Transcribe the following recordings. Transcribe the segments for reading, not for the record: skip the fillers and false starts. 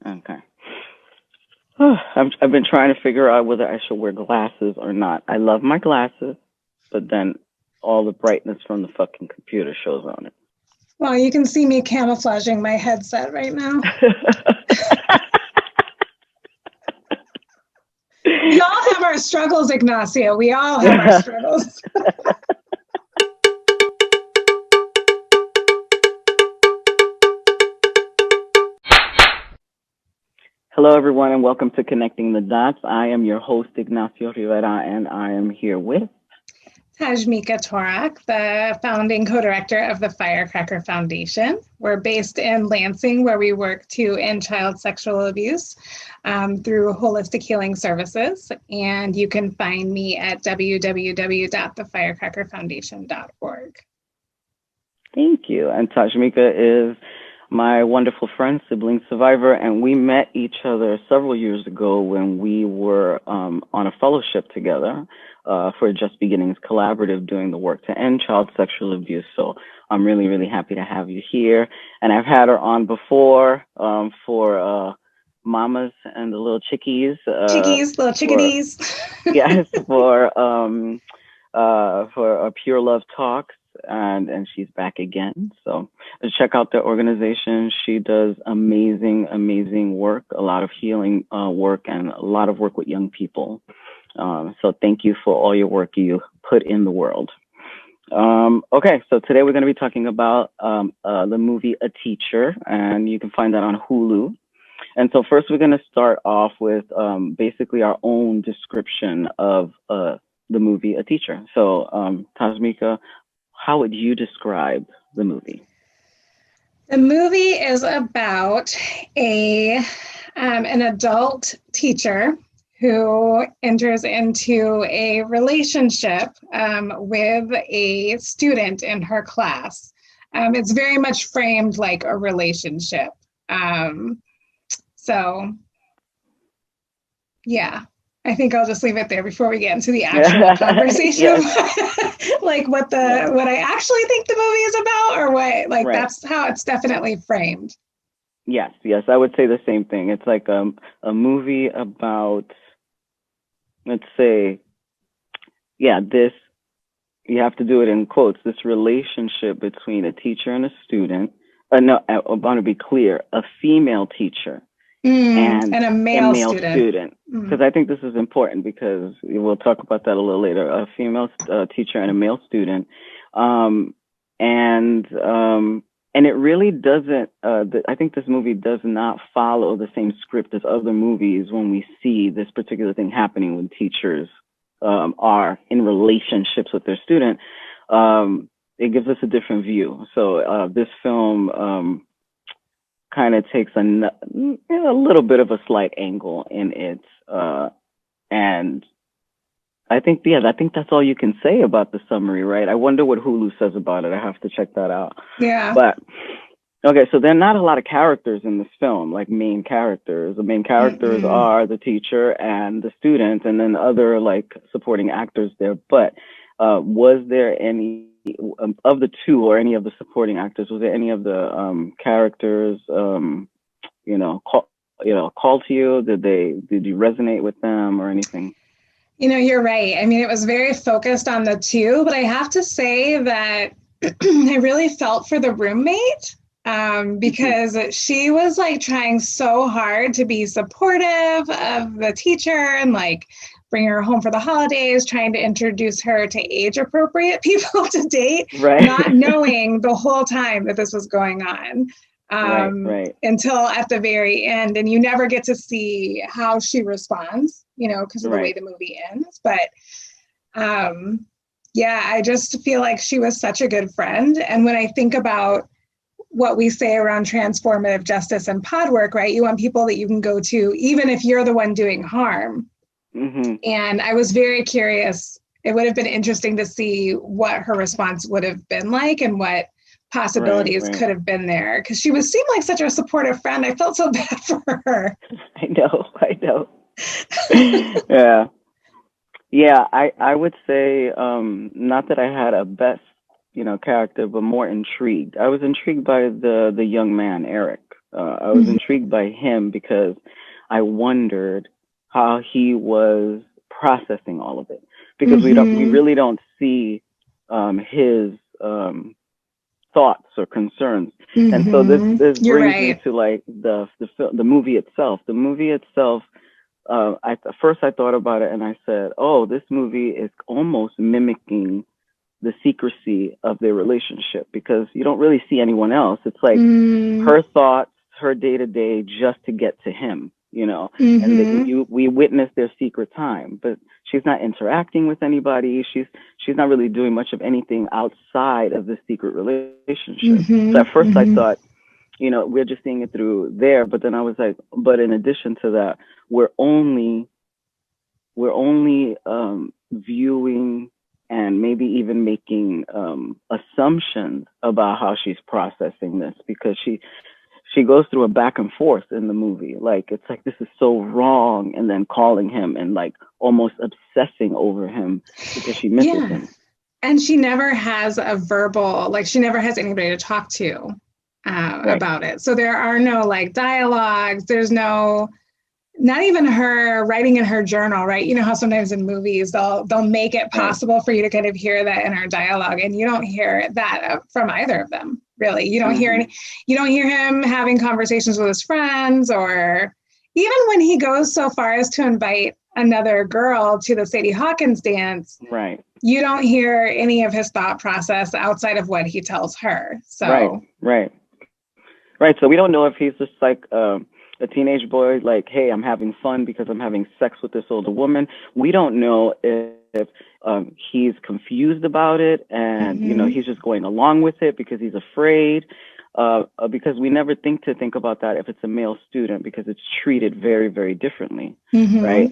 Okay. I've been trying to figure out whether I should wear glasses or not. I love my glasses, but then all the brightness from the fucking computer shows on it. Well, you can see me camouflaging my headset right now. We all have our struggles, Ignacio. We all have our struggles. Hello, everyone, and welcome to Connecting the Dots. I am your host, Ignacio Rivera, and I am here with Tashmica Torok, the founding co-director of the Firecracker Foundation. We're based in Lansing, where we work to end child sexual abuse through holistic healing services. And you can find me at www.thefirecrackerfoundation.org. Thank you. And Tashmica is my wonderful friend, sibling survivor, and we met each other several years ago when we were on a fellowship together for Just Beginnings Collaborative doing the work to end child sexual abuse. So I'm really, really happy to have you here. And I've had her on before for Mamas and the Little Chickies. Little chickadees. Yes, for a Pure Love Talks. And she's back again. So check out the organization. She does amazing work, a lot of healing work, and a lot of work with young people. So thank you for all your work you put in the world. Okay, so today we're going to be talking about the movie A Teacher, and you can find that on Hulu. And so first we're going to start off with basically our own description of the movie A Teacher. So Tashmica, how would you describe the movie? The movie is about an adult teacher who enters into a relationship with a student in her class. It's very much framed like a relationship. So, yeah. I think I'll just leave it there before we get into the actual conversation. Like what I actually think the movie is about, or what, like right. That's how it's definitely framed. Yes, I would say the same thing. It's like a movie about, let's say, this, you have to do it in quotes, this relationship between a teacher and a student. No, I want to be clear, a female teacher. And a male student. Because I think this is important because we'll talk about that a little later. A female teacher and a male student. And it really doesn't, I think this movie does not follow the same script as other movies when we see this particular thing happening when teachers are in relationships with their student. It gives us a different view. So this film kind of takes a little bit of a slight angle in it. And I think that's all you can say about the summary, right? I wonder what Hulu says about it. I have to check that out. Yeah. But, okay, so there are not a lot of characters in this film, like main characters. The main characters are the teacher and the student, and then other, like, supporting actors there. But was there any of the two or any of the supporting actors, was there any of the characters called to you? Did you resonate with them or anything? You're right. I mean, it was very focused on the two, but I have to say that I really felt for the roommate because she was like trying so hard to be supportive of the teacher and like bring her home for the holidays, trying to introduce her to age-appropriate people to date, right. Not knowing the whole time that this was going on right. Until at the very end. And you never get to see how she responds, because of the way the movie ends. But I just feel like she was such a good friend. And when I think about what we say around transformative justice and pod work, right, you want people that you can go to, even if you're the one doing harm. Mm-hmm. And I was very curious. It would have been interesting to see what her response would have been like and what possibilities could have been there. Because she seemed like such a supportive friend. I felt so bad for her. I know. Yeah. I would say not that I had a best, character, but more intrigued. I was intrigued by the young man, Eric. I was intrigued by him because I wondered how he was processing all of it, because we really don't see his thoughts or concerns. And so this You're brings me right. to like the movie itself. The movie itself, at first I thought about it and I said, oh, this movie is almost mimicking the secrecy of their relationship, because you don't really see anyone else. It's like her thoughts, her day to day, just to get to him, you know. And we witness their secret time, but she's not interacting with anybody. She's not really doing much of anything outside of the secret relationship. So at first I thought, you know, we're just seeing it through there. But then I was like, but in addition to that, we're only viewing and maybe even making assumptions about how she's processing this, because she goes through a back and forth in the movie. Like, it's like, this is so wrong, and then calling him and like almost obsessing over him because she misses him. And she never has a verbal, like, she never has anybody to talk to about it. So there are no like dialogues. There's no, not even her writing in her journal, right? You know how sometimes in movies they'll make it possible for you to kind of hear that in her dialogue, and you don't hear that from either of them, really. You don't hear you don't hear him having conversations with his friends, or even when he goes so far as to invite another girl to the Sadie Hawkins dance. Right. You don't hear any of his thought process outside of what he tells her. So right. So we don't know if he's just like a teenage boy, like, hey, I'm having fun because I'm having sex with this older woman. We don't know if he's confused about it, and you know, he's just going along with it because he's afraid. Because we never think about that if it's a male student, because it's treated very, very differently, right?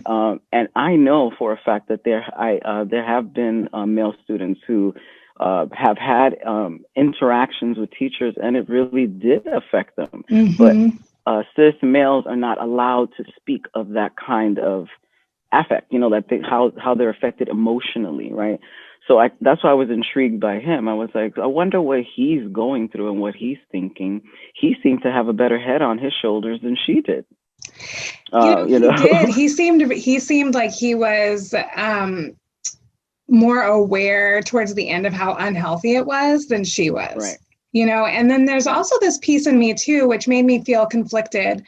And I know for a fact that there have been male students who have had interactions with teachers, and it really did affect them. But cis males are not allowed to speak of that kind of affect, you know, that how they're affected emotionally, right? So that's why I was intrigued by him. I was like, I wonder what he's going through and what he's thinking. He seemed to have a better head on his shoulders than she did. He did. He seemed like he was more aware towards the end of how unhealthy it was than she was. Right. You know, and then there's also this piece in me too, which made me feel conflicted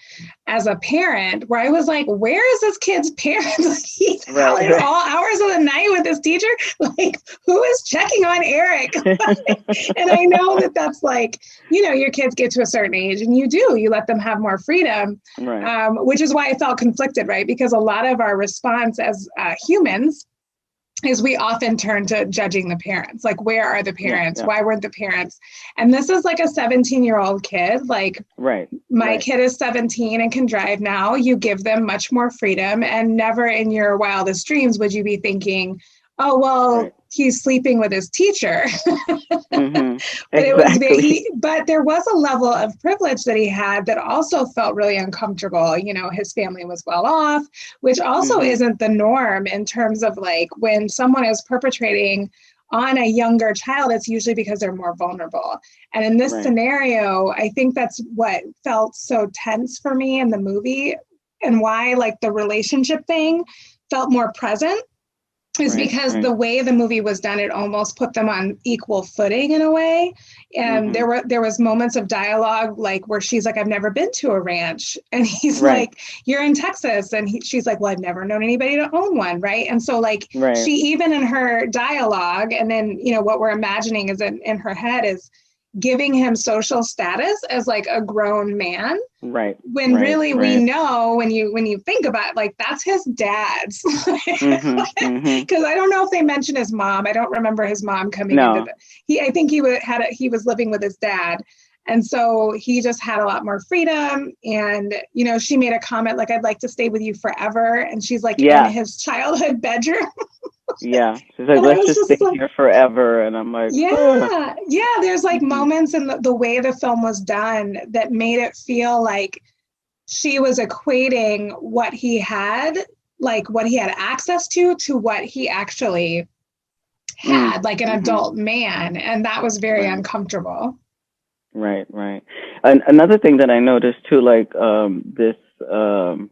as a parent, where I was like, where is this kid's parents? Like, he's out at all hours of the night with this teacher. Like, who is checking on Eric? And I know that's like, you know, your kids get to a certain age and you let them have more freedom, which is why I felt conflicted, right? Because a lot of our response as humans is we often turn to judging the parents. Like, where are the parents? Why weren't the parents? And this is like a 17-year-old kid. Like, my kid is 17 and can drive now. You give them much more freedom, and never in your wildest dreams would you be thinking, oh, well, he's sleeping with his teacher. But there was a level of privilege that he had that also felt really uncomfortable. You know, his family was well off, which also isn't the norm in terms of like when someone is perpetrating on a younger child, it's usually because they're more vulnerable. And in this scenario, I think that's what felt so tense for me in the movie, and why like the relationship thing felt more present. Is because the way the movie was done, it almost put them on equal footing in a way. And there was moments of dialogue, like where she's like, I've never been to a ranch. And he's like, you're in Texas. And she's like, well, I've never known anybody to own one. Right. And so like, she, even in her dialogue, and then, you know, what we're imagining is in her head is giving him social status as like a grown man. When really we know, when you think about it, like that's his dad's. Because I don't know if they mentioned his mom. I don't remember his mom coming into I think he was living with his dad. And so he just had a lot more freedom. And, you know, she made a comment like, I'd like to stay with you forever. And she's like in his childhood bedroom. She's like, let's just stay here forever. And I'm like, there's like moments in the way the film was done that made it feel like she was equating what he had, like what he had access to what he actually had, like an adult man. And that was very uncomfortable. Right. And another thing that I noticed too, like this, um,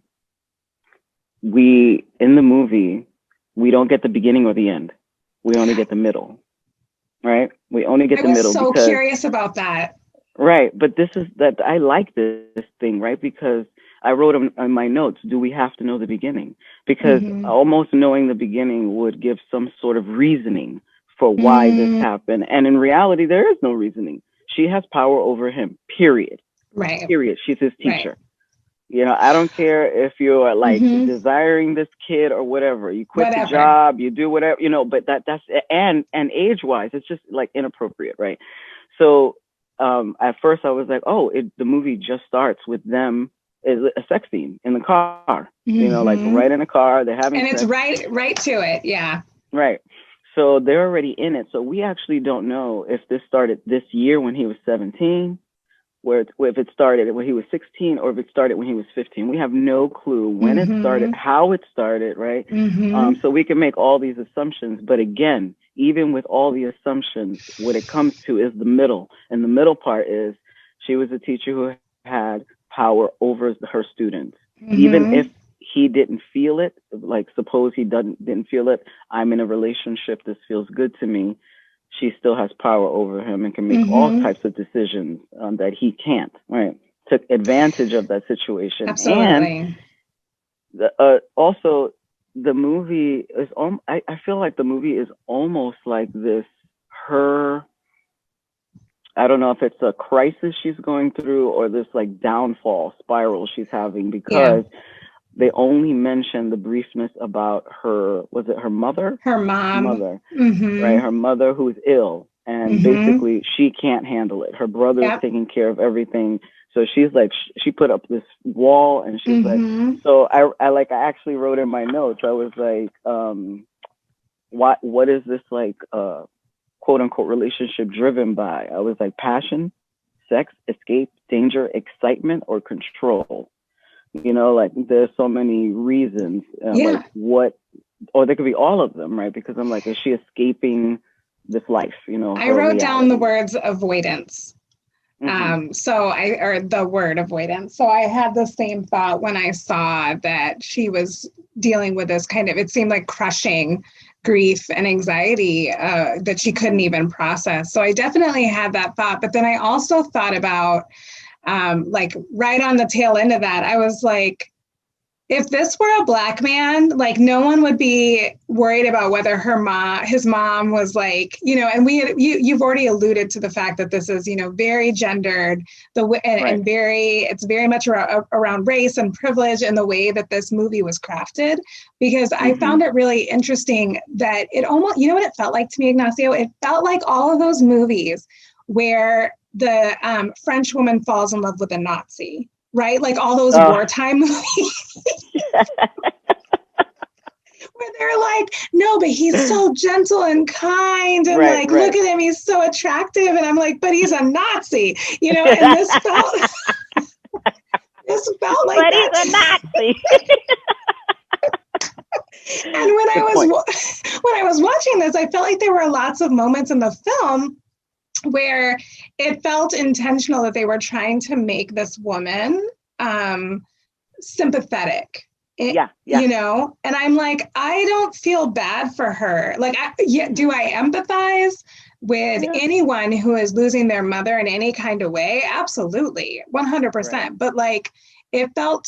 we in the movie, we don't get the beginning or the end. We only get the middle, right? We only get I the was middle so because, curious about that. right. But this is that I like this thing, right? Because I wrote in my notes, do we have to know the beginning? Because Mm-hmm. almost knowing the beginning would give some sort of reasoning for why this Mm, happened. And in reality, there is no reasoning. She has power over him, period. right, Period. She's his right. teacher. You know, I don't care if you're like Mm-hmm. desiring this kid or whatever. You quit the Whatever. job, you do whatever, you know, but that's and age wise, it's just like inappropriate, right? So at first I was like, oh, the movie just starts with them a sex scene in the car. You know, like Mm-hmm. right in the car, they're having And it's sex. right to it. Yeah. Right. So they're already in it. So we actually don't know if this started this year when he was 17, if it started when he was 16 or if it started when he was 15. We have no clue when it started, Mm-hmm. how it started, right? Mm-hmm. So we can make all these assumptions. But again, even with all the assumptions, what it comes to is the middle. And the middle part is she was a teacher who had power over her students. Even Mm-hmm. if he didn't feel it, like suppose he didn't feel it, I'm in a relationship, this feels good to me, she still has power over him and can make all Mm-hmm. types of decisions that he can't, right? Took advantage of that situation. And Absolutely. also, the movie is, I feel like the movie is almost like this, her, I don't know if it's a crisis she's going through or this like downfall spiral she's having Yeah. because they only mention the briefness about her, was it her mother? Her mom. Mother, right? Mm-hmm. Her mother who's ill and Mm-hmm. basically she can't handle it. Her brother is Yep. taking care of everything. So she's like, she put up this wall and she's like, Mm-hmm. so I actually wrote in my notes, I was like, what is this like, quote unquote relationship driven by? I was like, passion, sex, escape, danger, excitement, or control. You know, like there's so many reasons, like Yeah. what, or there could be all of them, right? Because I'm like, is she escaping this life, you know, I her wrote down the reality? words avoidance. Hmm. Or the word avoidance. So I had the same thought when I saw that she was dealing with this kind of, it seemed like crushing grief and anxiety that she couldn't even process. So I definitely had that thought. But then I also thought about, like right on the tail end of that, I was like, if this were a black man, like no one would be worried about whether his mom was like, and you've already alluded to the fact that this is, very gendered, Right. and it's very much around race and privilege and the way that this movie was crafted. Because I Hmm. found it really interesting that it almost, what it felt like to me, Ignacio? It felt like all of those movies where the French woman falls in love with a Nazi, right? Like all those Uh, wartime movies where they're like, no, but he's so gentle and kind and right, like, look right. at him, he's so attractive. And I'm like, but he's a Nazi, and this felt like But he's that. a Nazi. And when I Good was point. when I was watching this, I felt like there were lots of moments in the film where it felt intentional that they were trying to make this woman sympathetic. Yeah, yeah, And I'm like, I don't feel bad for her. Like, do hmm, I empathize with yeah, anyone who is losing their mother in any kind of way? Absolutely, right. 100%. But like, it felt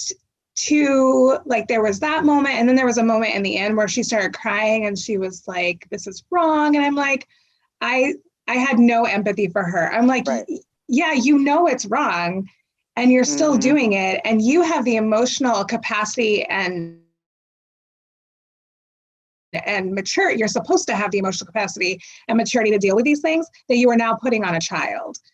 too like there was that moment, and then there was a moment in the end where she started crying, and she was like, "This is wrong," and I'm like, I I had no empathy for her. I'm like, Right. yeah, it's wrong and you're still Hmm. doing it and you have the emotional capacity and mature you're supposed to have the emotional capacity and maturity to deal with these things that you are now putting on a child.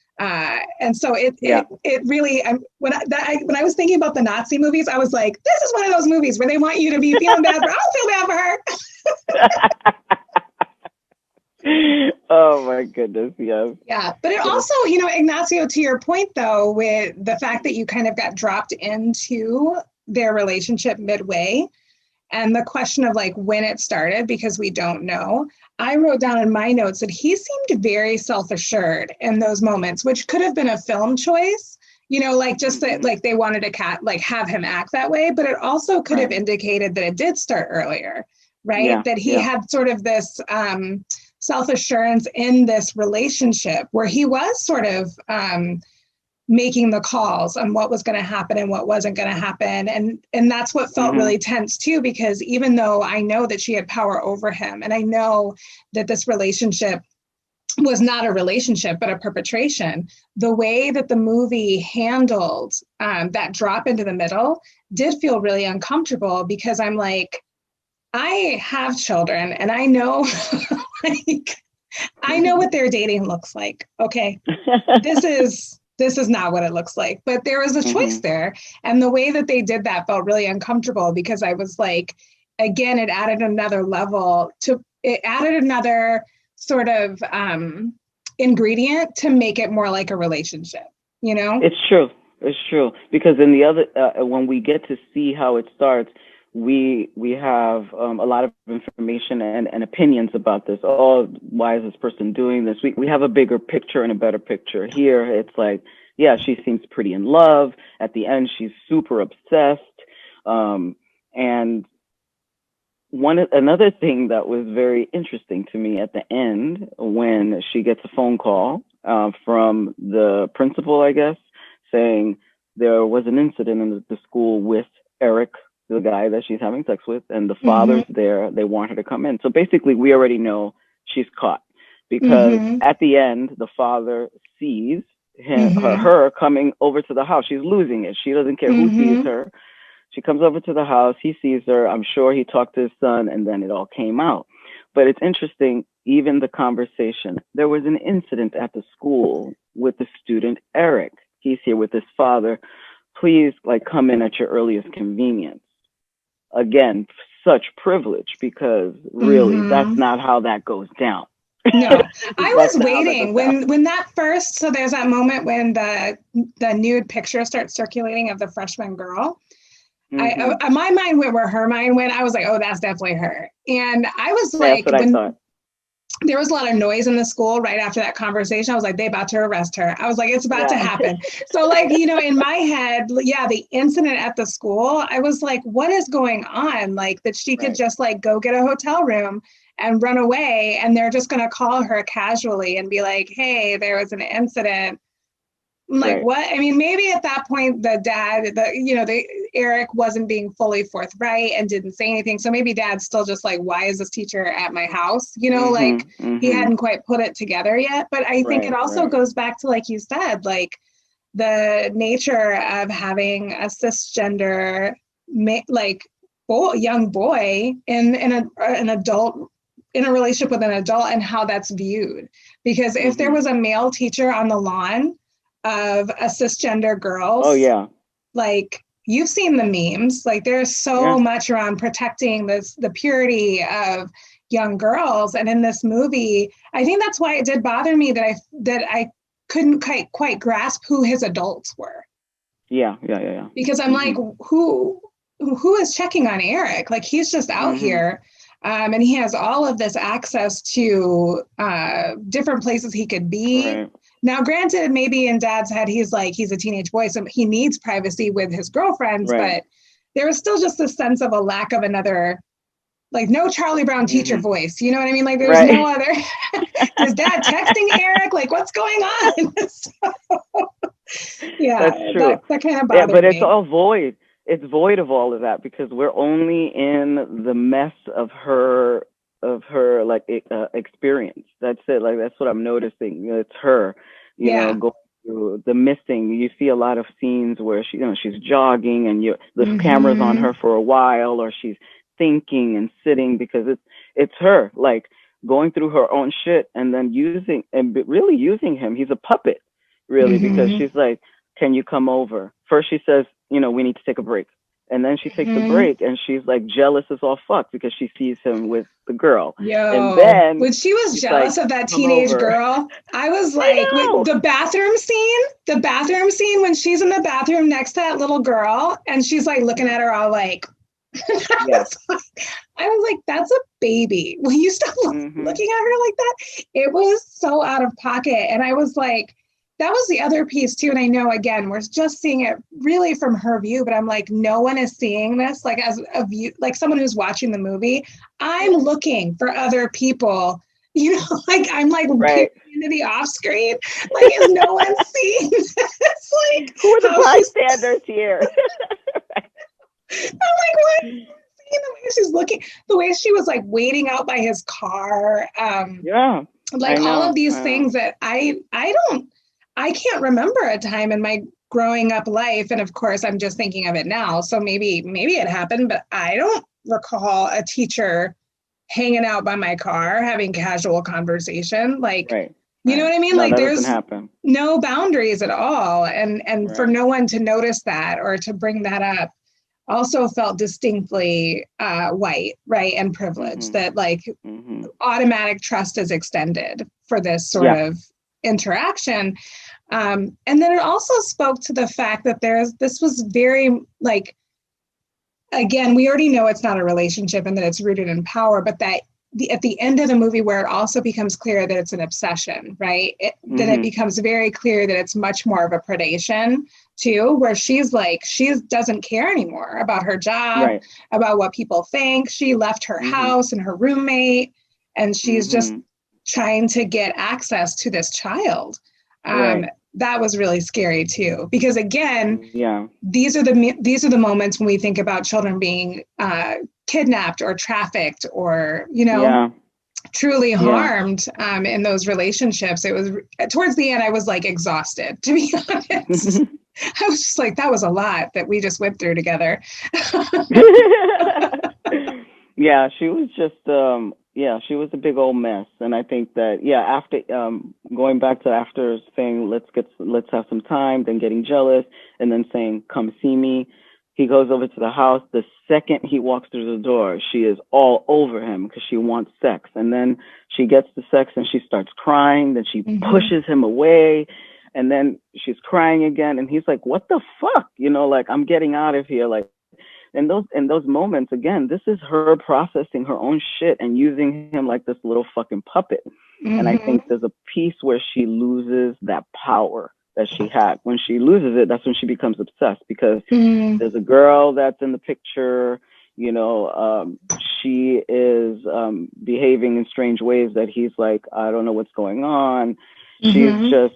And so Yeah. it really when I was thinking about the Nazi movies, I was like, this is one of those movies where they want you to be feeling bad, but I don't feel bad for her. Oh my goodness, yes. Yeah, but it Yes. also, Ignacio, to your point though, with the fact that you kind of got dropped into their relationship midway and the question of like when it started, because we don't know. I wrote down in my notes that he seemed very self assured in those moments, which could have been a film choice, you know, like just that, like they wanted to like have him act that way, but it also could have indicated that it did start earlier, right? That he had sort of this self-assurance in this relationship where he was sort of making the calls on what was going to happen and what wasn't going to happen. And that's what felt really tense too, because even though I know that she had power over him, and I know that this relationship was not a relationship, but a perpetration, the way that the movie handled that drop into the middle did feel really uncomfortable, because I'm like, I have children and I know, like, I know what their dating looks like. Okay. This is not what it looks like, but there was a choice there. And the way that they did that felt really uncomfortable, because I was like, again, it added another level to, it added another sort of ingredient to make it more like a relationship, you know? It's true. It's true. Because in the other, when we get to see how it starts, we have a lot of information and opinions about this. Oh, why is this person doing this? We have a bigger picture and a better picture. Here, it's like, yeah, she seems pretty in love. At the end, she's super obsessed. And another thing that was very interesting to me at the end, when she gets a phone call from the principal, I guess, saying there was an incident in the school with Eric, the guy that she's having sex with, and the father's there. They want her to come in. So basically, we already know she's caught, because at the end, the father sees her coming over to the house. She's losing it. She doesn't care who sees her. She comes over to the house. He sees her. I'm sure he talked to his son, and then it all came out. But it's interesting, even the conversation. There was an incident at the school with the student, Eric. He's here with his father. Please, like, come in at your earliest convenience. Again, such privilege, because really, that's not how that goes down. No, I was waiting when that first, so there's that moment when the nude picture starts circulating of the freshman girl. My mind went where her mind went. I was like, oh, that's definitely her. And I was like, that's what I thought. There was a lot of noise in the school right after that conversation. I was like, they about to arrest her. I was like, it's about to happen. So, like, you know, in my head, the incident at the school, I was like, what is going on? Like, that she could just like go get a hotel room and run away, and they're just going to call her casually and be like, hey, there was an incident. I'm like, what? I mean, maybe at that point, Eric wasn't being fully forthright and didn't say anything. So maybe dad's still just like, why is this teacher at my house? You know, he hadn't quite put it together yet. But I think it also goes back to, like you said, like the nature of having a cisgender, young boy in an adult, in a relationship with an adult, and how that's viewed. Because if there was a male teacher on the lawn of a cisgender girls, like, you've seen the memes, like there's so much around protecting the purity of young girls. And in this movie, I think that's why it did bother me that I couldn't quite grasp who his adults were. Because I'm like, who is checking on Eric? Like, he's just out here. And he has all of this access to different places he could be. Now, granted, maybe in dad's head, he's a teenage boy, so he needs privacy with his girlfriends, but there was still just a sense of a lack of another, like, no Charlie Brown teacher voice. You know what I mean? Like, there's no other, is dad texting Eric? Like, what's going on? So, that's true. That kind of bothered me. But it's all void. It's void of all of that, because we're only in the mess of her experience. That's it. Like, that's what I'm noticing. You know, it's her, you know, going through the missing. You see a lot of scenes where she's jogging, and the camera's on her for a while, or she's thinking and sitting, because it's her, like, going through her own shit, and then really using him. He's a puppet, really, because she's like, can you come over? First she says, you know, we need to take a break. And then she takes a break, and she's like jealous as all fuck, because she sees him with the girl. And then when she was jealous of that teenage girl, I was like, the bathroom scene when she's in the bathroom next to that little girl, and she's like looking at her all like, I was like, that's a baby. Will you stop looking at her like that? It was so out of pocket. And I was like, that was the other piece too. And I know, again, we're just seeing it really from her view, but I'm like, no one is seeing this. Like as a view, like someone who's watching the movie, I'm looking for other people, you know, like I'm like peering into the off screen. Like, is no one seeing this? Like, who are the bystanders here? I'm like, what? The way she's looking, the way she was like waiting out by his car. Like all of these things that I can't remember a time in my growing up life. And of course, I'm just thinking of it now. So maybe it happened, but I don't recall a teacher hanging out by my car, having casual conversation. Like, you know what I mean? No, like there's no boundaries at all. And for no one to notice that or to bring that up also felt distinctly white, right? And privileged, that like automatic trust is extended for this sort of interaction. And then it also spoke to the fact that this was very like, again, we already know it's not a relationship and that it's rooted in power, but that at the end of the movie where it also becomes clear that it's an obsession, right? Then it becomes very clear that it's much more of a predation too, where she's like, she doesn't care anymore about her job, about what people think. She left her house and her roommate, and she's just trying to get access to this child. That was really scary too, because again, these are the moments when we think about children being kidnapped or trafficked or, you know, truly harmed in those relationships. It was towards the end, I was like exhausted, to be honest. I was just like, that was a lot that we just went through together. Yeah, she was just, she was a big old mess. And I think that, after going back to after saying, let's have some time, then getting jealous, and then saying, come see me. He goes over to the house. The second he walks through the door, she is all over him because she wants sex. And then she gets the sex and she starts crying. Then she pushes him away. And then she's crying again. And he's like, what the fuck? You know, like, I'm getting out of here. Like, in those moments, again, this is her processing her own shit and using him like this little fucking puppet. And I think there's a piece where she loses that power that she had. When she loses it, that's when she becomes obsessed, because there's a girl that's in the picture, you know, she is behaving in strange ways that he's like, I don't know what's going on. She's just,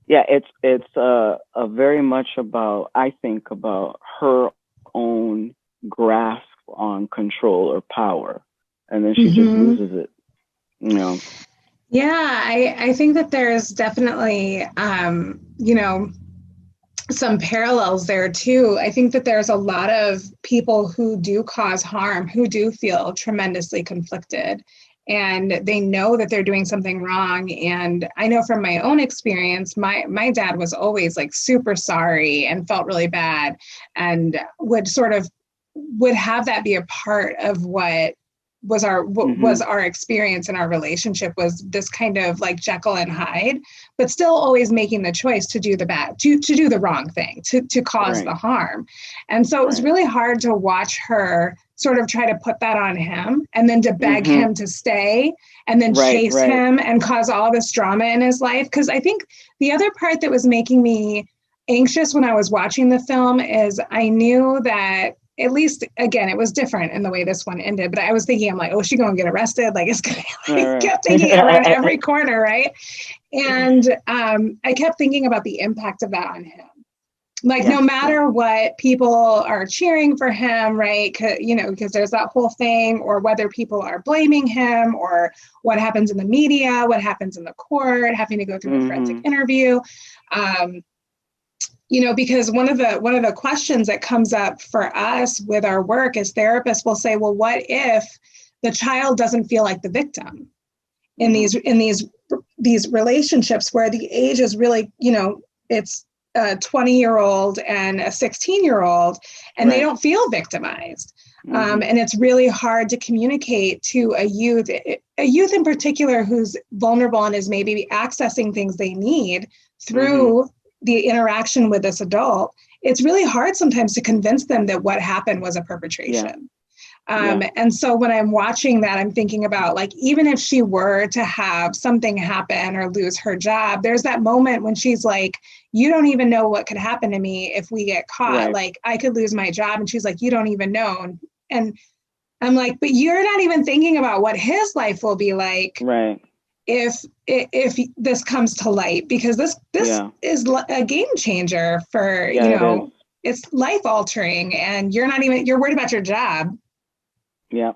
it's a very much about, I think, about her own grasp on control or power. And then she just loses it, you know. Yeah, I think that there's definitely, you know, some parallels there too. I think that there's a lot of people who do cause harm, who do feel tremendously conflicted, and they know that they're doing something wrong. And I know from my own experience, my dad was always like super sorry and felt really bad, and would have that be a part of what was our experience in our relationship, was this kind of like Jekyll and Hyde, but still always making the choice to do the bad, to do the wrong thing, to cause the harm. And so it was really hard to watch her sort of try to put that on him, and then to beg him to stay, and then chase him and cause all this drama in his life. Because I think the other part that was making me anxious when I was watching the film is I knew that, at least, again, it was different in the way this one ended, but I was thinking, I'm like, oh, is she going to get arrested? Like, it's going to, kept thinking around every corner, right? And I kept thinking about the impact of that on him. Like, no matter what, people are cheering for him, right? You know, because there's that whole thing, or whether people are blaming him, or what happens in the media, what happens in the court, having to go through a forensic interview. You know, because one of the questions that comes up for us with our work as therapists will say, well, what if the child doesn't feel like the victim in these relationships where the age is really, you know, it's a 20-year-old and a 16-year-old, and they don't feel victimized. And it's really hard to communicate to a youth in particular who's vulnerable and is maybe accessing things they need through the interaction with this adult. It's really hard sometimes to convince them that what happened was a perpetration. And so when I'm watching that, I'm thinking about like, even if she were to have something happen or lose her job, there's that moment when she's like, you don't even know what could happen to me if we get caught. Right. Like I could lose my job. And she's like, you don't even know. And I'm like, but you're not even thinking about what his life will be like. Right. If this comes to light, because this is a game changer for, it's life altering, and you're worried about your job. Yeah,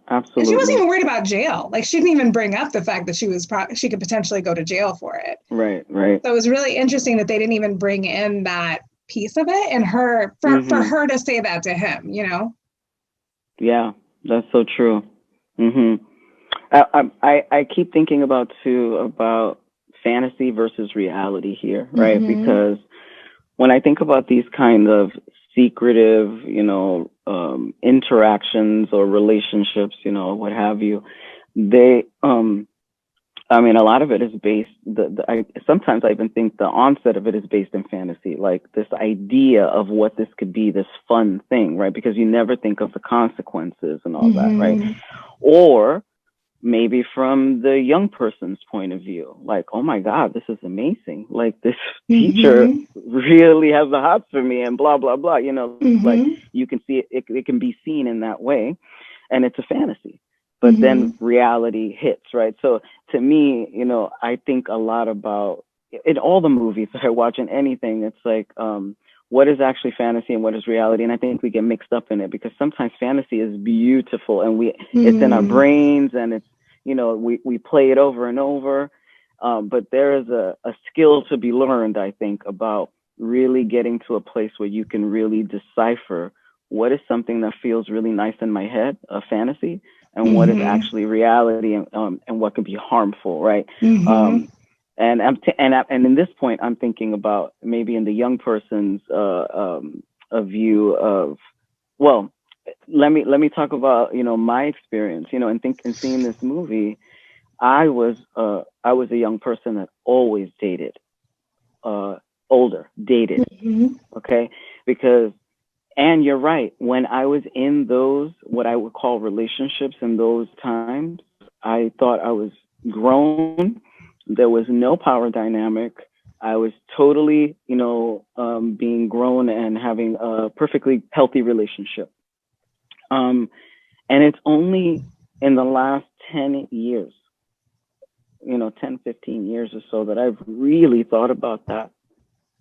absolutely. And she wasn't even worried about jail. Like she didn't even bring up the fact that she could potentially go to jail for it. Right. So it was really interesting that they didn't even bring in that piece of it, and for her to say that to him, Yeah, that's so true. I keep thinking about fantasy versus reality here, right? Because when I think about these kind of secretive, interactions or relationships, what have you, they, a lot of it is based. Sometimes I even think the onset of it is based in fantasy, like this idea of what this could be, this fun thing, right? Because you never think of the consequences and all that, right? Or maybe from the young person's point of view, like, oh my God, this is amazing. Like this teacher really has the hots for me and blah, blah, blah, like you can see it can be seen in that way, and it's a fantasy, but then reality hits, right? So to me, I think a lot about in all the movies that I watch, in anything, it's like, what is actually fantasy and what is reality? And I think we get mixed up in it, because sometimes fantasy is beautiful and it's in our brains, and it's, we play it over and over. But there is a skill to be learned, I think, about really getting to a place where you can really decipher what is something that feels really nice in my head, a fantasy, and what is actually reality, and what can be harmful, right? And in this point, I'm thinking about maybe in the young person's a view of, well, let me talk about my experience, and seeing this movie. I was a young person that always dated, okay, because, and you're right, when I was in those what I would call relationships in those times, I thought I was grown. There was no power dynamic. I was totally, being grown and having a perfectly healthy relationship. And it's only in the last 10 years, 10, 15 years or so, that I've really thought about that.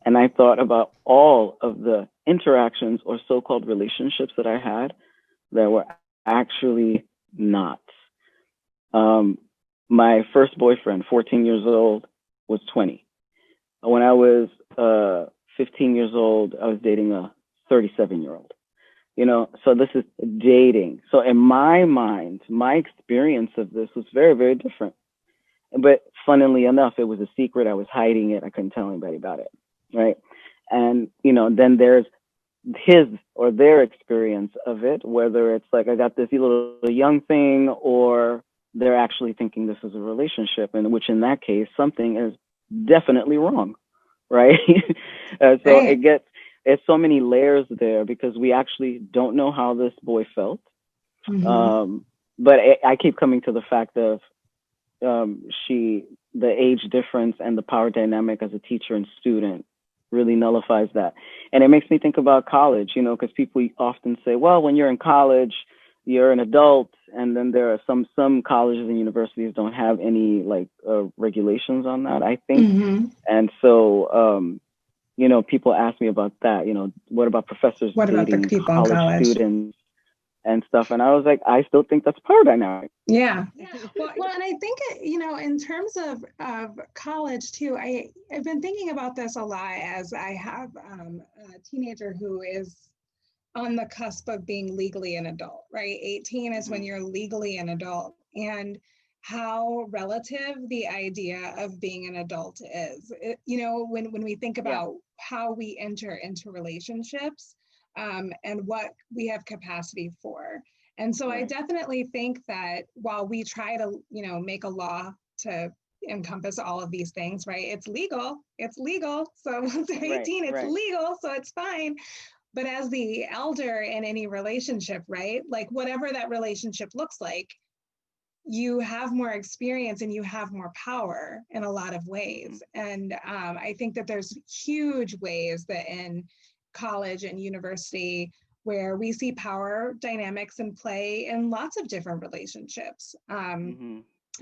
And I thought about all of the interactions or so-called relationships that I had that were actually not. My first boyfriend, 14 years old, was 20. When I was 15 years old, I was dating a 37-year-old. So this is dating. So in my mind, my experience of this was very, very different. But funnily enough, it was a secret. I was hiding it. I couldn't tell anybody about it, right? And, then there's his or their experience of it, whether it's like I got this little young thing, or they're actually thinking this is a relationship, and which in that case, something is definitely wrong, right? It's so many layers there, because we actually don't know how this boy felt. But I keep coming to the fact of the age difference and the power dynamic as a teacher and student really nullifies that. And it makes me think about college, because people often say, well, when you're in college, you're an adult, and then there are some colleges and universities don't have any regulations on that, I think. And so, people ask me about that, what about professors dating college students and stuff? And I was like, I still think that's power dynamic. Yeah. Well, and I think, in terms of college too, I've been thinking about this a lot, as I have a teenager who is on the cusp of being legally an adult, right? 18 is when you're legally an adult, and how relative the idea of being an adult is. When we think about how we enter into relationships, and what we have capacity for. And so I definitely think that while we try to, make a law to encompass all of these things, right? It's legal. So once they're 18, it's legal, so it's fine. But as the elder in any relationship, right? Like whatever that relationship looks like, you have more experience and you have more power in a lot of ways. And I think that there's huge ways that in college and university where we see power dynamics in play in lots of different relationships.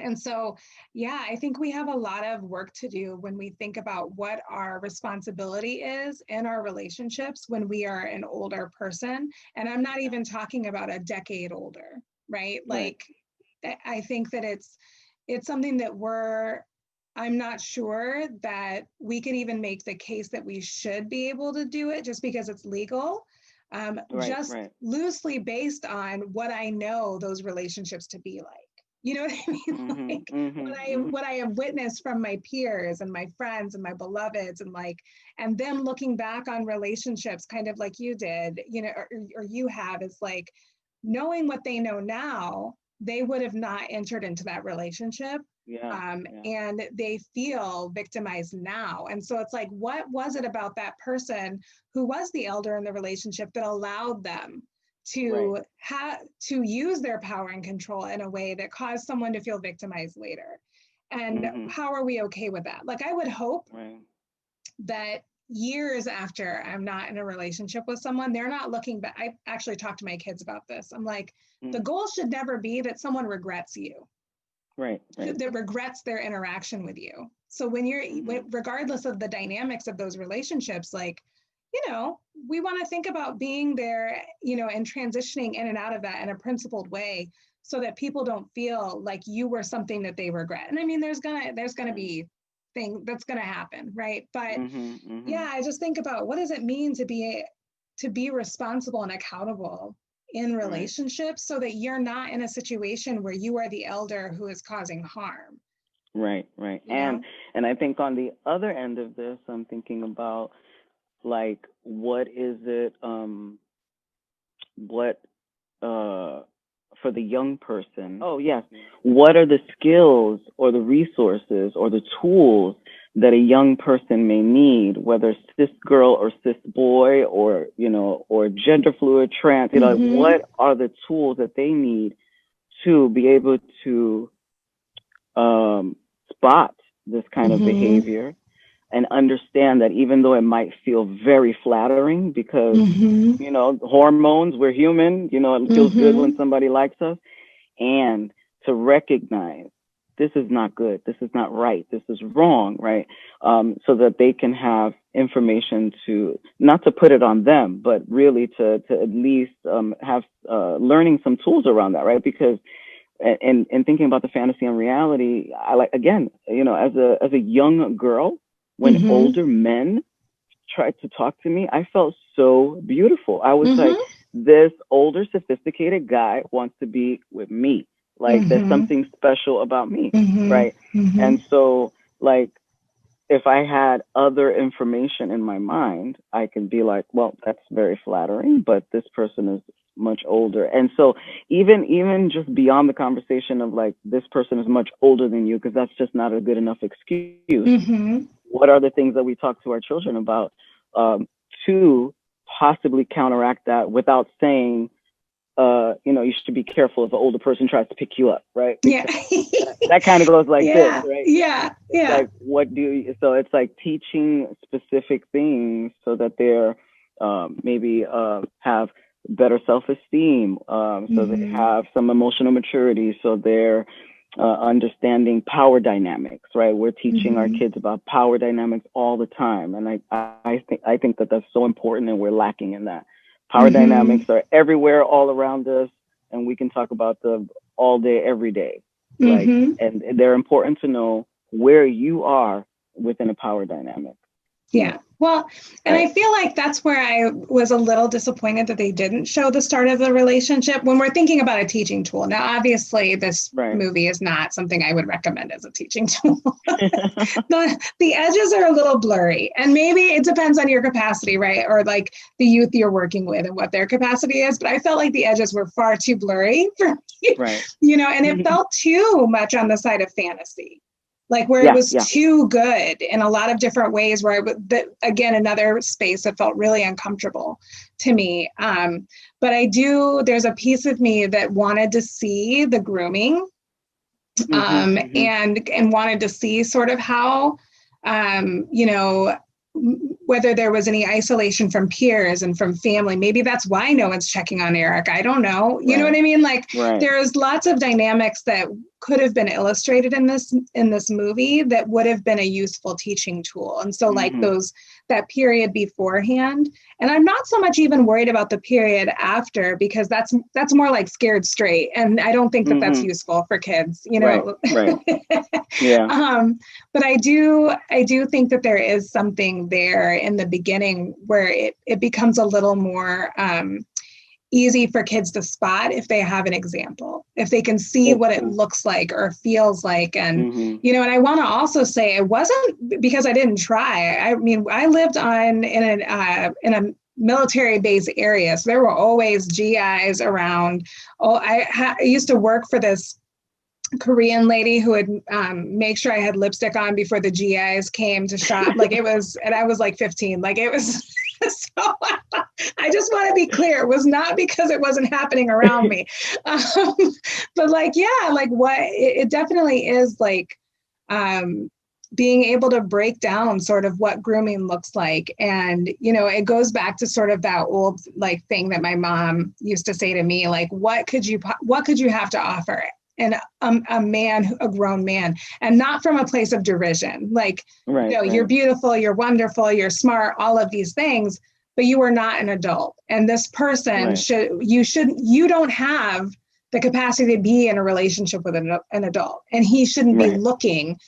And so, yeah, I think we have a lot of work to do when we think about what our responsibility is in our relationships when we are an older person. And I'm not even talking about a decade older, right? Like, I think that it's something that I'm not sure that we can even make the case that we should be able to do it just because it's legal. Loosely based on what I know those relationships to be like. You know what I mean? What I have witnessed from my peers and my friends and my beloveds and them looking back on relationships kind of like you did, you know, or you have, is like knowing what they know now, they would have not entered into that relationship. And they feel victimized now. And so it's like, what was it about that person who was the elder in the relationship that allowed them to use their power and control in a way that caused someone to feel victimized later? And how are we okay with that? Like, I would hope that years after I'm not in a relationship with someone, they're not looking back. I actually talked to my kids about this. I'm like, the goal should never be that someone regrets you. That regrets their interaction with you. So when you're, regardless of the dynamics of those relationships, like, you know, we want to think about being there, you know, and transitioning in and out of that in a principled way so that people don't feel like you were something that they regret. And I mean, there's gonna be thing that's gonna happen, right? But yeah, I just think about what does it mean to be responsible and accountable in relationships so that you're not in a situation where you are the elder who is causing harm. Right. And I think on the other end of this, I'm thinking about, like, what is it, for the young person? Oh, yes. What are the skills or the resources or the tools that a young person may need, whether cis girl or cis boy or, you know, or gender fluid, trans, you know, what are the tools that they need to be able to spot this kind of behavior and understand that even though it might feel very flattering because, you know, hormones, we're human, you know, it feels good when somebody likes us, and to recognize this is not good, this is not right, this is wrong, right? So that they can have information to, not to put it on them, but really to at least have learning some tools around that, right? Because and thinking about the fantasy and reality, I like, again, you know, as a young girl, when older men tried to talk to me, I felt so beautiful. I was like, this older, sophisticated guy wants to be with me. Like, there's something special about me, right? And so, like, if I had other information in my mind, I can be like, well, that's very flattering, but this person is much older. And so even just beyond the conversation of like, this person is much older than you, because that's just not a good enough excuse. What are the things that we talk to our children about to possibly counteract that without saying, you know, you should be careful if an older person tries to pick you up, right? Because that kind of goes like this, right? Like, what do you, so it's like teaching specific things so that they're maybe have better self-esteem, so they have some emotional maturity, so they're understanding power dynamics, right? We're teaching our kids about power dynamics all the time, and I think that that's so important, and we're lacking in that. Power dynamics are everywhere, all around us, and we can talk about them all day, every day. Like, and they're important to know where you are within a power dynamic. Yeah. Well, and I feel like that's where I was a little disappointed that they didn't show the start of the relationship when we're thinking about a teaching tool. Now, obviously, this movie is not something I would recommend as a teaching tool. The edges are a little blurry, and maybe it depends on your capacity, right? Or like the youth you're working with and what their capacity is. But I felt like the edges were far too blurry for me, you know, and it felt too much on the side of fantasy. like where it was too good in a lot of different ways, where again, another space that felt really uncomfortable to me. But there's a piece of me that wanted to see the grooming, and wanted to see sort of how, whether there was any isolation from peers and from family. Maybe that's why no one's checking on Eric. I don't know. You know what I mean? Like there's lots of dynamics that could have been illustrated in this movie that would have been a useful teaching tool. And so like that period beforehand, and I'm not so much even worried about the period after, because that's more like Scared Straight. And I don't think that that's useful for kids, Right. Yeah. But I do think that there is something there in the beginning where it becomes a little more easy for kids to spot if they have an example, if they can see what it looks like or feels like. And, and I want to also say it wasn't because I didn't try. I mean, I lived in a military base area. So there were always GIs around. I used to work for this Korean lady who would make sure I had lipstick on before the GIs came to shop. Like it was, and I was like 15, like it was. So I just want to be clear. It was not because it wasn't happening around me. But like, yeah, like what it definitely is like being able to break down sort of what grooming looks like. And, it goes back to sort of that old like thing that my mom used to say to me, like, what could you have to offer? And a grown man, and not from a place of derision. Like, you're beautiful, you're wonderful, you're smart, all of these things, but you are not an adult. And this person you don't have the capacity to be in a relationship with an adult, and he shouldn't be looking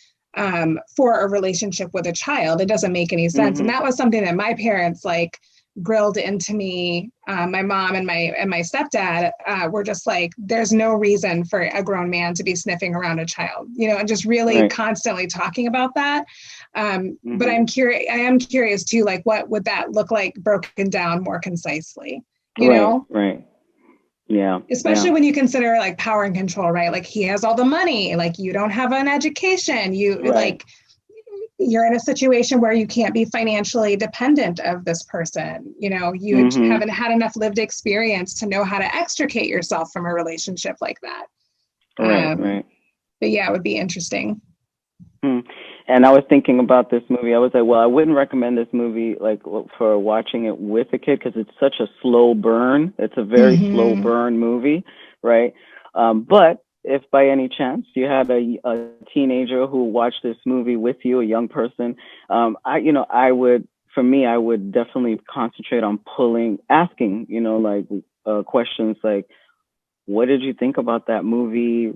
for a relationship with a child. It doesn't make any sense. And that was something that my parents like grilled into me. My mom and my stepdad were just like, there's no reason for a grown man to be sniffing around a child, and just really constantly talking about that. But I am curious too, like what would that look like broken down more concisely, you know? Right. Yeah. Especially when you consider like power and control, right? Like he has all the money, like you don't have an education, you're in a situation where you can't be financially dependent of this person. You haven't had enough lived experience to know how to extricate yourself from a relationship like that. Right. But yeah, it would be interesting. And I was thinking about this movie. I was like, well, I wouldn't recommend this movie like for watching it with a kid because it's such a slow burn. It's a very slow burn movie, right? But if by any chance you had a teenager who watched this movie with you, a young person, I would definitely concentrate on asking, questions like, what did you think about that movie?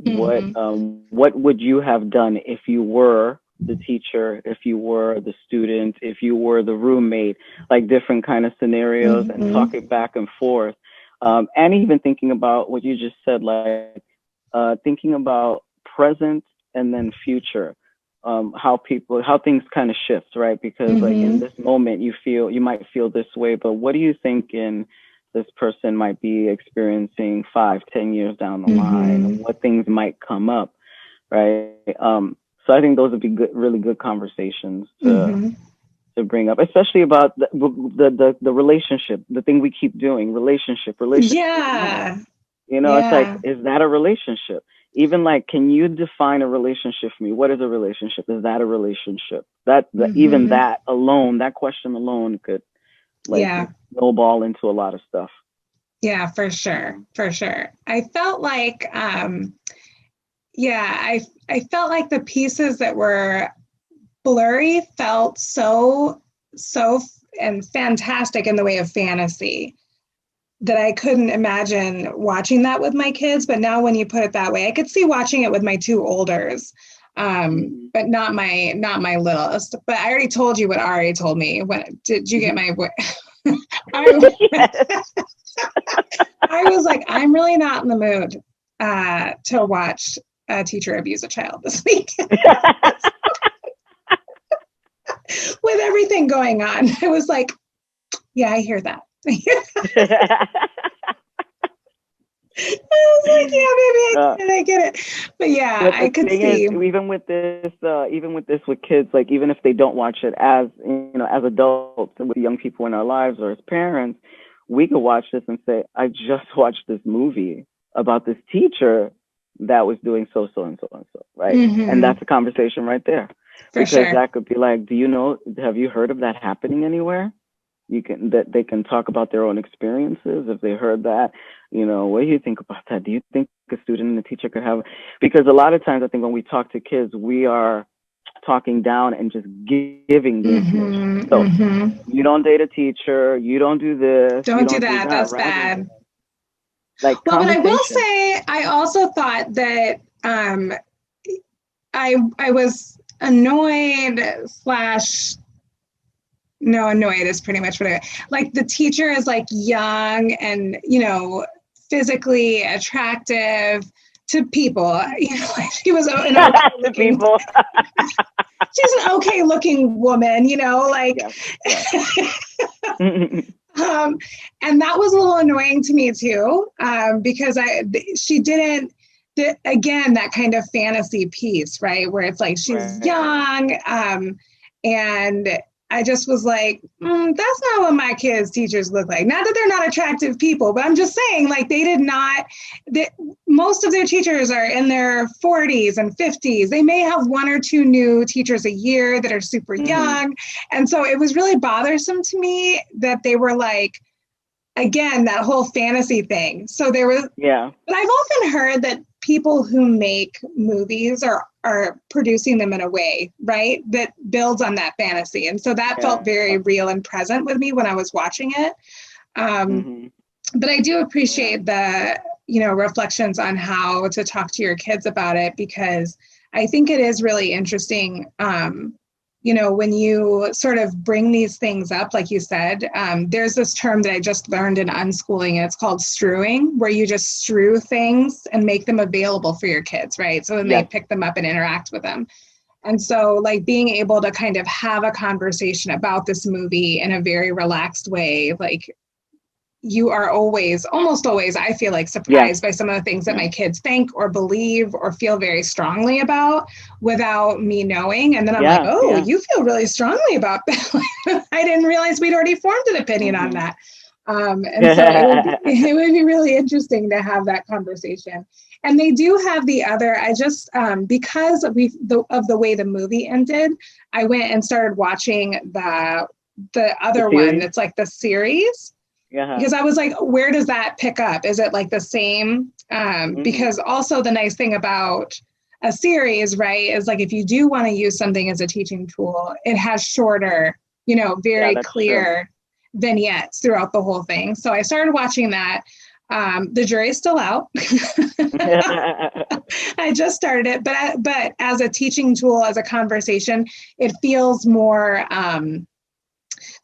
What would you have done if you were the teacher, if you were the student, if you were the roommate, like different kind of scenarios and talk it back and forth. And even thinking about what you just said, like, thinking about present and then future, how things kind of shift, right? Because like in this moment, you might feel this way, but what do you think this person might be experiencing 5-10 years down the line, and what things might come up, right? So I think those would be really good conversations to bring up, especially about the relationship, the thing we keep doing, relationship. Yeah. It's like, is that a relationship? Even like, can you define a relationship for me? What is a relationship? Is that a relationship? Even that alone, that question alone could snowball into a lot of stuff. Yeah, for sure. I felt like, I felt like the pieces that were blurry felt so and fantastic in the way of fantasy that I couldn't imagine watching that with my kids. But now when you put it that way, I could see watching it with my two olders, but not my littlest. But I already told you what Ari told me. Did you get my? I was like, I'm really not in the mood to watch a teacher abuse a child this week. With everything going on, I was like, yeah, I hear that. I was like, yeah, maybe I get it. But yeah, I could see. Even with this with kids, like even if they don't watch it as as adults and with young people in our lives or as parents, we could watch this and say, I just watched this movie about this teacher that was doing so and so, right? Mm-hmm. And that's a conversation right there. For because sure. that could be like, have you heard of that happening anywhere? They can talk about their own experiences if they heard that. What do you think about that? Do you think a student and a teacher could have? Because a lot of times I think when we talk to kids, we are talking down and just giving the information. So you don't date a teacher, you don't do this, don't do that. That's right? bad. Like, well, but I will say, I also thought that I was annoyed annoyed is pretty much what like. The teacher is like young and physically attractive to people. She was an okay people. She's an okay looking woman, like. And that was a little annoying to me too, because she didn't. Again, that kind of fantasy piece, right? Where it's like she's young, and I just was like, that's not what my kids' teachers look like. Not that they're not attractive people, but I'm just saying, like, they did not. Most of their teachers are in their 40s and 50s. They may have one or two new teachers a year that are super young, and so it was really bothersome to me that they were like, again, that whole fantasy thing. So there was, but I've often heard that people who make movies are producing them in a way, right, that builds on that fantasy. And so that felt very real and present with me when I was watching it. But I do appreciate the, reflections on how to talk to your kids about it, because I think it is really interesting, when you sort of bring these things up, like you said. There's this term that I just learned in unschooling, and it's called strewing, where you just strew things and make them available for your kids, right? So then they pick them up and interact with them. And so, like, being able to kind of have a conversation about this movie in a very relaxed way, like, you are almost always, I feel like, surprised by some of the things that my kids think or believe or feel very strongly about without me knowing. And then I'm like, you feel really strongly about that. I didn't realize we'd already formed an opinion on that. And so it would be really interesting to have that conversation. And they do have the other, because of the way the movie ended, I went and started watching the other one that's like the series. Because I was like, where does that pick up? Is it like the same? Because also the nice thing about a series, right, is like, if you do want to use something as a teaching tool, it has shorter, very clear vignettes throughout the whole thing. So I started watching that. The jury's still out. I just started it, but as a teaching tool, as a conversation, it feels more,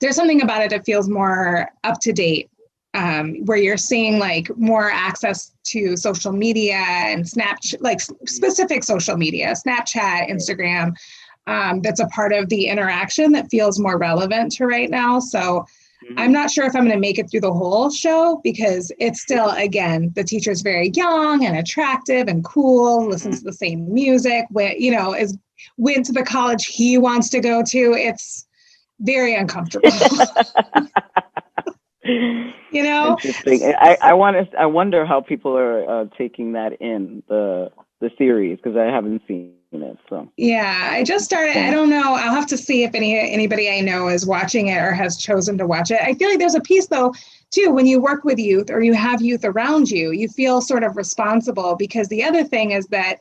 there's something about it that feels more up to date, where you're seeing like more access to social media and Snapchat, like specific social media, Snapchat, Instagram, that's a part of the interaction that feels more relevant to right now. So I'm not sure if I'm going to make it through the whole show, because it's still, again, the teacher's very young and attractive and cool, listens to the same music, went to the college he wants to go to. It's very uncomfortable. Interesting. I wonder how people are taking that in the series, because I haven't seen it. So I just started. I don't know. I'll have to see if anybody I know is watching it or has chosen to watch it. I feel like there's a piece though too, when you work with youth or you have youth around you, you feel sort of responsible, because the other thing is that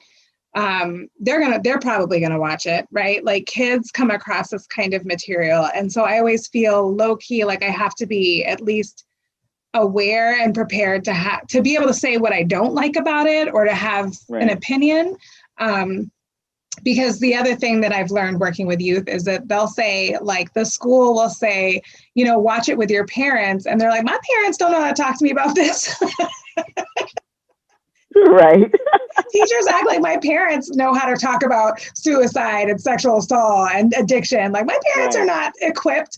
they're probably gonna watch it, right? Like, kids come across this kind of material, and so I always feel low key like I have to be at least aware and prepared to be able to say what I don't like about it, or to have an opinion. Because the other thing that I've learned working with youth is that they'll say, like, the school will say, watch it with your parents, and they're like, my parents don't know how to talk to me about this. Right. Teachers act like my parents know how to talk about suicide and sexual assault and addiction. Like, my parents are not equipped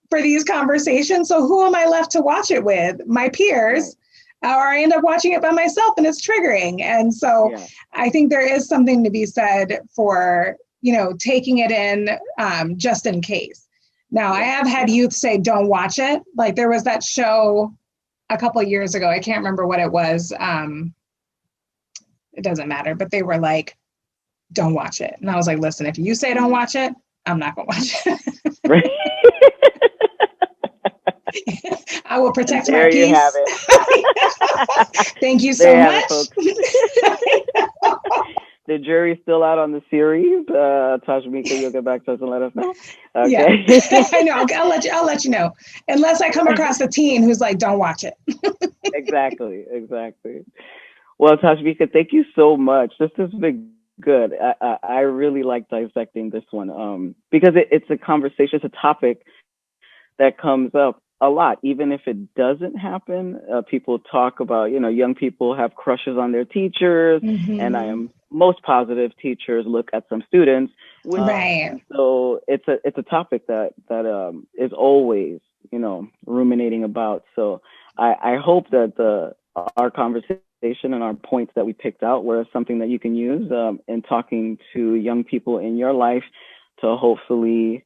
for these conversations. So who am I left to watch it with? My peers. or I end up watching it by myself and it's triggering. And so I think there is something to be said for, taking it in just in case. Now, I have had youth say, don't watch it. Like there was that show a couple of years ago. I can't remember what it was. It doesn't matter, but they were like, don't watch it. And I was like, listen, if you say don't watch it, I'm not going to watch it. Right. I will protect my peace. There you have it. Thank you so much. The jury's still out on the series. Tashmica, you'll get back to us and let us know. Okay. Yeah. I know. I'll let you know. Unless I come across a teen who's like, don't watch it. Exactly. Well, Tashmica, thank you so much. This has been good. I really like dissecting this one because it's a conversation, it's a topic that comes up a lot, even if it doesn't happen. People talk about, young people have crushes on their teachers, and I am most positive teachers look at some students. Right. So it's a topic that is always, ruminating about. So I hope that our conversation and our points that we picked out were something that you can use in talking to young people in your life to hopefully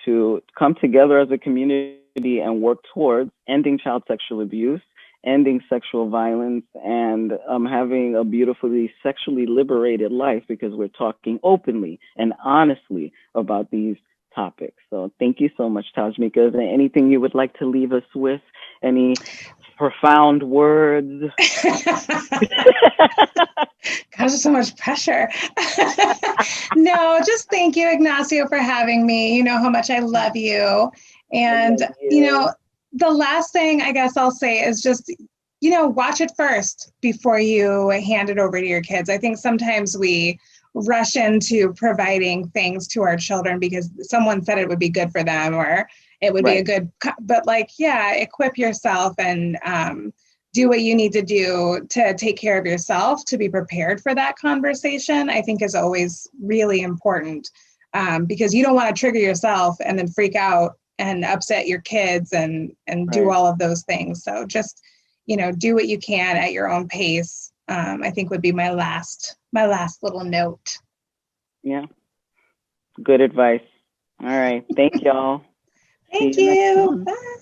to come together as a community and work towards ending child sexual abuse, ending sexual violence, and having a beautifully sexually liberated life, because we're talking openly and honestly about these topics. So thank you so much, Tashmica. Is there anything you would like to leave us with? Any profound words? Gosh, so much pressure. No, just thank you, Ignacio, for having me. You know how much I love you. And, the last thing I guess I'll say is just, watch it first before you hand it over to your kids. I think sometimes we rush into providing things to our children because someone said it would be good for them or it would be a good, but equip yourself and do what you need to do to take care of yourself, to be prepared for that conversation, I think is always really important because you don't want to trigger yourself and then freak out and upset your kids and do all of those things. So just, do what you can at your own pace. I think would be my last little note. Yeah. Good advice. All right. Thank y'all. Thank you. Bye.